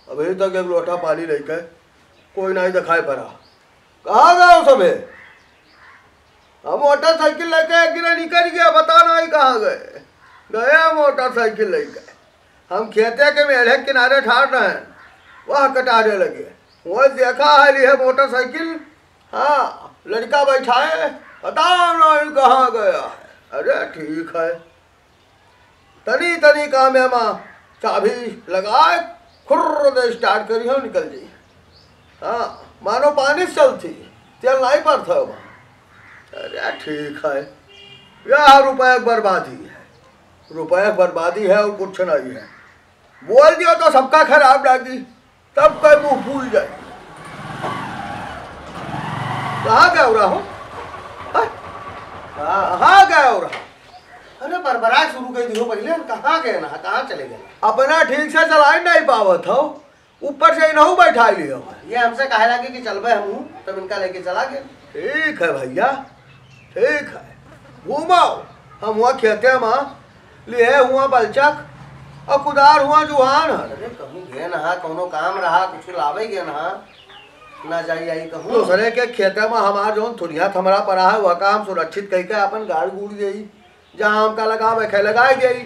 अभी तक एक लोटा पानी लेके कोई नहीं दिखाई पड़ा। कहाँ गए सबे? हम मोटरसाइकिल लेके एक दिन निकल गया, बता नहीं कहाँ गए। गया मोटरसाइकिल लेके, हम खेते के मेढ़े किनारे ठाड़ रहे हैं, वह कटाने लगे। वो देखा है मोटरसाइकिल, हाँ लड़का बैठा है, पता नहीं कहाँ गया है। अरे ठीक है, तनी तनी काम में माँ चाबी लगाए खुर्र दे स्टार्ट करी हो निकल जाइए। हाँ मानो पानी चलती, तेल नहीं पड़ता वहाँ। अरे ठीक है, यह रुपये की बर्बादी है, रुपये की बर्बादी है और कुछ नहीं है। बोल दियो तो सबका खराब लगी, तब कोई मुँह भूल जाए। कहाँ गया हो रहा हो? कहाँ गया हो रहा? अरे बरबराए शुरू कर दी हो पहले, कहाँ गए ना, कहाँ चले गए? अपना ठीक से चला ही नहीं पावत हो, ऊपर से इन्हों बैठा लियो। ये हमसे कहे लगे कि चलबे हम, तब इनका लेके चला गए। ठीक है भैया, ठीक है, घूमाओ। हम हुआ खेते माँ लिए हुआ बलचक और कुदार हुआ जुहान। अरे कहीं गए ना, कोनो काम रहा, कुछ लावे गए ना जाई आई कहूँ। दूसरे के खेते में हमारा जो थुड़िया थमरा पड़ा है, वह काम सुरक्षित कह के अपन गाड़ गुड़ गई, जहाँ हमका लगा वह लगाई गई।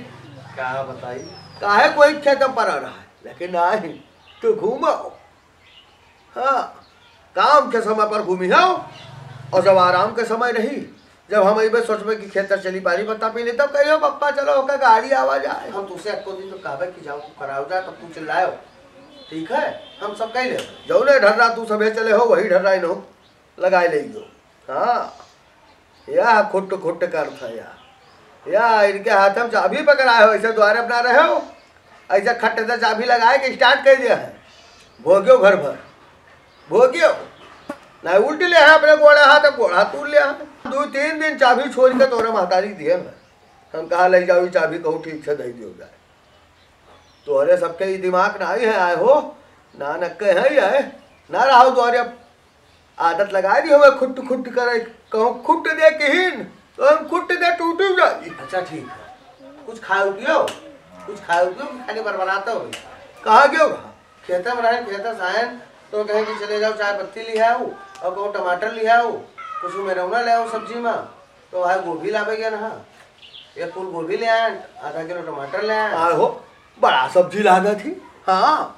क्या बताई काहे कोई खेत में पड़ा रहा है, लेकिन नहीं तो घूमाओ। हाँ काम के समय पर घूमी हो, और जब आराम के समय रही, जब हम अभी सोच में कि खेत चली पानी पत्ता पी ले, तब कहियो पप्पा चलो होकर गाड़ी आवाज आए। हम तुझसे अक्को दिन तो कहबे कि जाओ तू कराओ जा, तब तू चिल्लाओ, ठीक है हम सब कह ले। जो नहीं ढर रहा तू सभी चले हो, वही ढर रहा नो लगाए ले जो। हाँ या खुट खुट कर था या इनके हाथ में चाबी पकड़ाए हो, ऐसे द्वारे अपना रहे हो, ऐसे खट्टे से चाबी लगाए के स्टार्ट कर दिया है। भोगियो घर भर भोगियो, ना उल्ट ले है अपने गोड़े हाथ, गोड़ा तूल लिया। 2-3 दिन चाबी छोड़ के तोरे महतारी दिए मैं, हम कहा ले जाओ चाबी, कहूँ ठीक से दे दियो जाए। तोरे सबके ही दिमाग ना ही है आए हो, ना नक्के है ना रहो द्वारे आदत लगा दी हो खुट खुट करे, कहूँ खुट दे कहीन तो हम खुट दे टूट जाए। अच्छा ठीक है, कुछ खाओ पियो, कुछ खाओ पियो, खाली पर बनाते हो। कहाँ गए रहा? खेते में रहे, खेते से आए तो कहें कि चले जाओ चाय पत्ती ले आओ, और कहूँ टमाटर ले आओ, कुछ मेरौना ले आओ सब्जी में, तो वह गोभी लावे गया ना, एक फूल गोभी ले आए, आधा किलो टमाटर ले आए हो, बड़ा सब्जी लागा थी। हाँ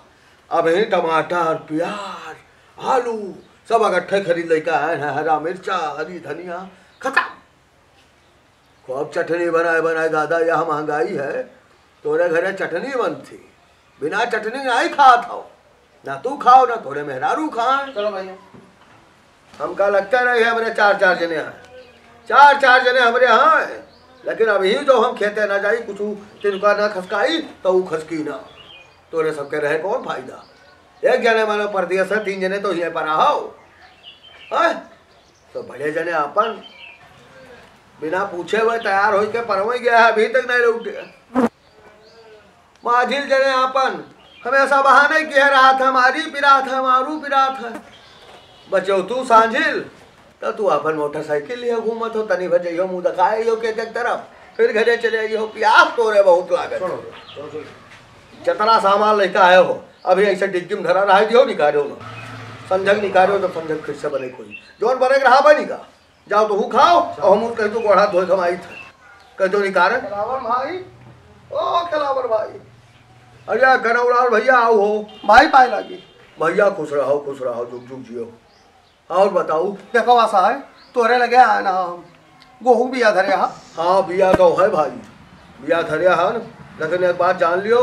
अब यही टमाटर प्याज आलू सब इकट्ठे खरीद लेकर आए हैं, हरा मिर्चा हरी धनिया खत्म। खूब चटनी बनाए दादा, यह महंगाई है, तोरे घरे चटनी बनती, बिना चटनी नहीं खा था, ना तू खाओ ना तोरे मेहरारू खाए। चलो भैया, हमका लगता रहे हमारे 4-4 जने हैं, 4-4 जने हमारे यहाँ है, लेकिन अभी जो हम खेते ना जाई, कुछ तिनका ना खसकाई तो वो खसकी ना, तोरे सबके रहे कौन फायदा। एक जने मानो परदेश है, 3 जने तो यहीं पर आओ, तो बड़े जने अपन बिना पूछे हुए तैयार हो के परवई गया है, अभी तक नहीं लौटे। माझिल जने अपन हमेशा बहाने किया रहा था, हमारी पिरात है, हमारू पिरात है। बचो तू सांझिल तो तू अपन मोटरसाइकिल लिए घूमत हो, तनी बजे मुँह दिखाए हो के तरफ, फिर घरे चले हो, प्यास तोरे बहुत लागत। जितना सामान लेकर आए हो, अभी ऐसे डिग्गी में धरा रहा दियो, निकालो ना संजग निकालो, तो संजग फिर से बने कोई जोन बने रहा बनी का, जाओ तो खाओ, और हम कह तो गोड़ा धोए कमाई था, कह तो निकाल भाई, ओ खिलावर भाई, अरे कनौलाल भैया आओ हो भाई पाए लगी भैया, खुश रहो जुग जुग जियो। और बताओ देखो आशा है तोरे लगे आए ना, गोहू बिया धरे। हाँ बिया तो है भाई, बिया धरे है न, लेकिन एक बात जान लियो,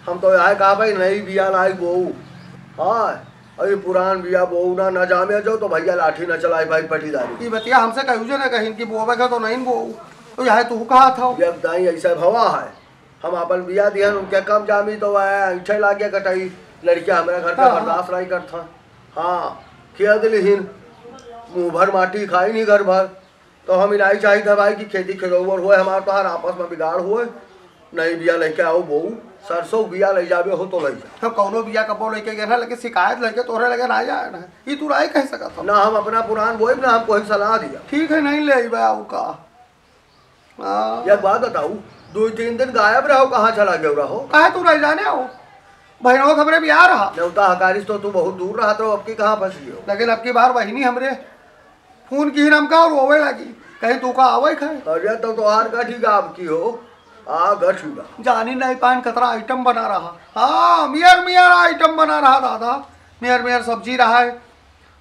हम तो यहाँ कहा भाई नहीं बिया लाई गोऊ। हाँ अरे पुरान बिया बोऊ ना जामे जाओ तो भैया लाठी न चलाए भाई पटीदारी। ये बतिया हमसे कहू जो ना कहीं कि बोवे का तो नहीं बोऊ, तो यहाँ तू कहा था दाई ऐसा भवा है, हम अपन बिया दिया उनके कम जामी तो ऐठे लागे कटाई, लड़कियां हमारे घर का बर्दाश्त नहीं करता। हाँ किया दिलहीन मुँह भर माटी खाई नहीं घर भर, तो हम इलाई चाहिए था भाई कि खेती खिलौवर हुए, हमारे तो हर आपस में बिगाड़ हुए, नहीं बिया लेके आओ बहू, सरसों बिया ले जावे हो तो ले जा। हम कौनो बिया कपो लेके गए ना, लेकिन शिकायत लेके तोरे लगे ना जाए ना, ये तू राय कह सकता था ना, हम अपना पुरान बोए ना, हमको एक सलाह दिया। ठीक है नहीं ले का। एक बात बताऊ, 2-3 दिन गायब रहो, कहाँ चला गए रहो? कहे तू रह जाने हो? बहनों खबरें भी आ रहा, न्योता हकारिस तो तू बहुत दूर रहा तो अब की कहाँ फंसी हो? लेकिन अब की बार बहिनी हमरे फोन की नमका और रोवे लगी, कहीं तू का आवे खाए। अरे तो तोहार का ठीक आप की हो आ गठीगा जानी नहीं पान कतरा आइटम बना रहा, हाँ मियर मियर आइटम बना रहा दादा, मियर मियर सब्जी रहा है,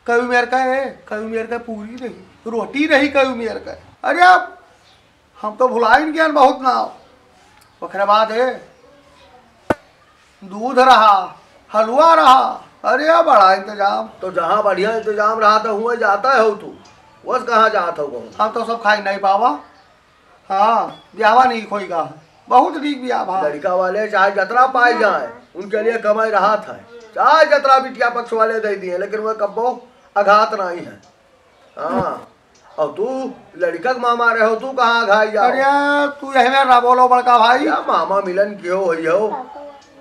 कभी मेर का है, कभी मेर का पूरी रही, रोटी रही कभी मेर का। अरे अब हम तो भुलाइन गया बहुत ना। ओकरे बाद है दूध रहा, हलवा रहा, अरे बड़ा इंतजाम। तो जहाँ बढ़िया इंतजाम रहा था हुआ जाता है हो तू, बस कहाँ जाता हो? हम तो सब खाई नहीं पावा। हाँ ब्यावा नहीं खोई का, बहुत ठीक ब्याह। लड़का वाले चाहे जतरा पाए जाए उनके लिए कमाई रहा था, चाहे जतरा बिटिया पक्ष वाले दे दिए, लेकिन वह कब्बो आघात नहीं है। हाँ और तू लड़का के मामा रहे हो, तू कहाँ घाई जा? अरे तू यही में ना बोलो बड़का भाई, क्या मामा मिलन क्यों हुई हो?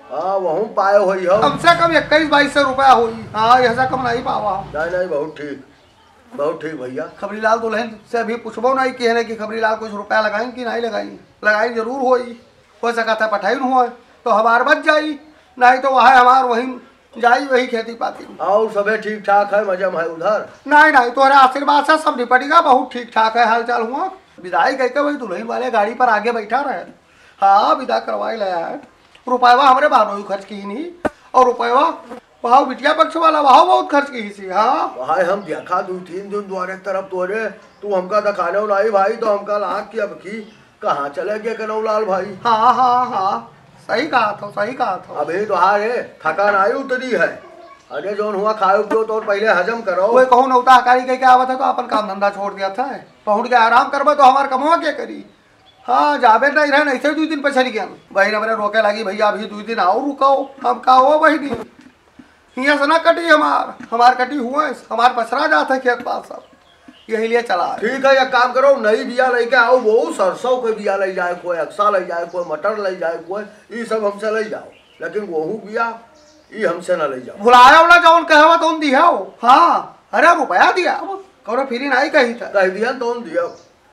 हाँ वहू पाए हुई हो, कम से कम 21-22 रुपया हुई। हाँ ऐसा कम नहीं पावा। नहीं नहीं बहुत ठीक भैया। खबरीलाल दुल्हन से अभी पूछबो नहीं कहने की खबरीलाल कुछ रुपया लगाई कि नहीं लगाई, लगाई जरूर होई, हो सका था पठाई हुआ तो हमार बच जाई, नहीं तो वह हमार वहीं जाई वही खेती पाती। और सबे ठीक ठाक है, मजा है उधर? नहीं नहीं तुम्हारे आशीर्वाद से सब निपटेगा, बहुत ठीक ठाक है, हाल चाल हुआ। विदाई कह के वही दुल्हन वाले गाड़ी पर आगे बैठा रहे। हाँ विदा करवाई ले आए, रुपया हमारे बहनों खर्च की नहीं, और रुपया वहाँ बिटिया पक्ष वाला वहाँ बहुत खर्च की थी। हाँ भाई हम देखा 2-3 दिन द्वारे तरफ तोरे तू हमका दिखाने लाई भाई, तो हमका लाग की अब की कहाँ चले गए कनौलाल भाई? हाँ हाँ हाँ सही कहा था, सही कहा था। अभी तुहारे थकान आई उतरी है, अरे जोन हुआ खाओ पियो तो पहले हजम करो। कोई कहूँ नौता हकारी कह के आवत है तो अपन काम धंधा छोड़ दिया था, पहुँच के आराम करबे तो हमार कमवा के करी। हाँ जाबे नहीं रहे, ऐसे 2 दिन पछड़ गया। बहन हमारे रोके लगी, भैया अभी 2 दिन आओ रुको। हम कहा हो बहनी यहाँ से ना कटी, हमार कटी हुआ, हमार पसरा जाता है खेत पास सब, यही लिए चला। ठीक है एक काम करो, नई बिया लेके आओ, वो सरसों के बिया ले जाए, कोई अक्सा ले जाए, कोई मटर ले जाए, कोई ये सब हमसे ले जाओ, लेकिन वहू बिया ये हमसे ना ले जाओ। भुलाया वाला जौन कहवा तो दिया हो। हाँ अरे रुपया दिया कौन फिरी नहीं कही था, कह दिया तो दिया।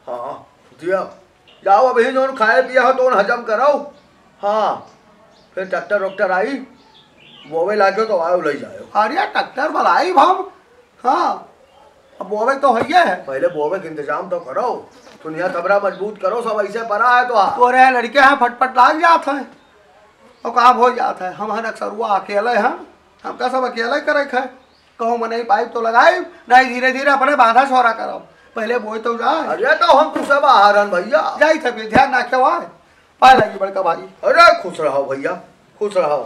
हाँ दिया, जाओ अभी जो खाए पिया हो तो हजम करो। हाँ फिर ट्रैक्टर वक्टर आई बोवे लाके तो आओ ले जाओ। अरे ट्रैक्टर भलाई हम। हाँ अब बोवे तो है, पहले बोवे का इंतजाम तो करो, दुनिया खबरा मजबूत करो, सब ऐसे पड़ा है तो तो रे लड़के हैं फटफट लाग जाते हैं और काम हो जाता है। हम अक्सरुआ अकेले हैं, हमका सब अकेले करे है, कहूँ मैं नहीं पाइप तो लगाए नहीं, धीरे धीरे अपने बाधा छोरा करो, पहले बोई तो जाए। अरे तो हम तो सब आहारन भैया जाई थे ध्यान ना खेवा पाए लगी बड़का भाई। अरे खुश रहो भैया खुश रहो।